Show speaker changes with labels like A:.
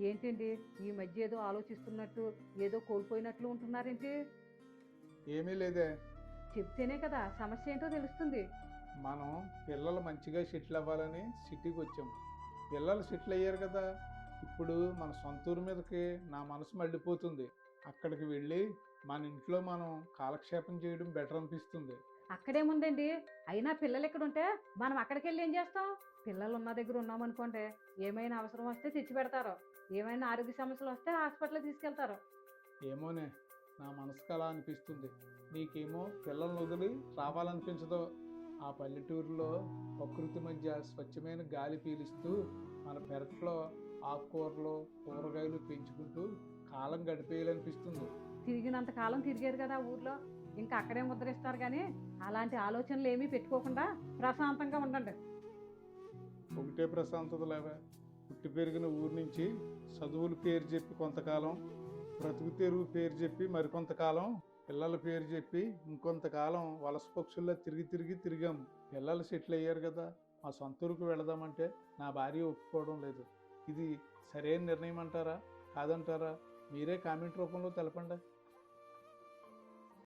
A: ఏంటండి ఈ మధ్య ఏదో ఆలోచిస్తున్నట్టు, ఏదో కోల్పోయినట్లు ఉంటున్నారేంటి?
B: ఏమీ లేదే.
A: చెప్తేనే కదా సమస్య ఏంటో తెలుస్తుంది.
B: మనం పిల్లలు మంచిగా సెటిల్ అవ్వాలని సిటీకి వచ్చాం. పిల్లలు సెటిల్ అయ్యారు కదా, ఇప్పుడు మన సొంత ఊరు మీదకి నా మనసు మళ్ళీపోతుంది. అక్కడికి వెళ్ళి మన ఇంట్లో మనం కాలక్షేపం చేయడం బెటర్ అనిపిస్తుంది.
A: అక్కడేముందండి, అయినా పిల్లలు ఇక్కడ ఉంటే మనం అక్కడికి వెళ్ళి ఏం చేస్తాం? పిల్లలు ఉన్న దగ్గర ఉన్నామనుకోండి, ఏమైనా అవసరం వస్తే తెచ్చి పెడతారు, ఏమైనా ఆరోగ్య సమస్యలు వస్తే హాస్పిటల్కి తీసుకెళ్తారు.
B: ఏమోనే, నా మనసుకు అలా అనిపిస్తుంది. నీకేమో పిల్లల్ని వదిలి రావాలనిపించదు. ఆ పల్లెటూరులో ప్రకృతి మధ్య స్వచ్ఛమైన గాలి పీలుస్తూ మన పెరట్లో ఆకుకూరలు కూరగాయలు పెంచుకుంటూ కాలం గడిపేయాలనిపిస్తుంది.
A: తిరిగినంత కాలం తిరిగారు కదా ఊర్లో, ఇంకా అక్కడే ముద్రిస్తారు కానీ అలాంటి ఆలోచనలు ఏమీ పెట్టుకోకుండా ప్రశాంతంగా ఉండండి.
B: ఒకటే ప్రశాంతత లేవా? పుట్టి పెరిగిన ఊరు నుంచి చదువుల పేరు చెప్పి కొంతకాలం, బ్రతుకు తెరువు పేరు చెప్పి మరికొంతకాలం, పిల్లల పేరు చెప్పి ఇంకొంతకాలం వలస పక్షుల్లో తిరిగాం. పిల్లలు సెటిల్ అయ్యారు కదా, మా సొంత ఊరికి వెళదామంటే నా భార్య ఒప్పుకోవడం లేదు. ఇది సరైన నిర్ణయం అంటారా కాదంటారా? మీరే కామెంట్ రూపంలో తెలపండి.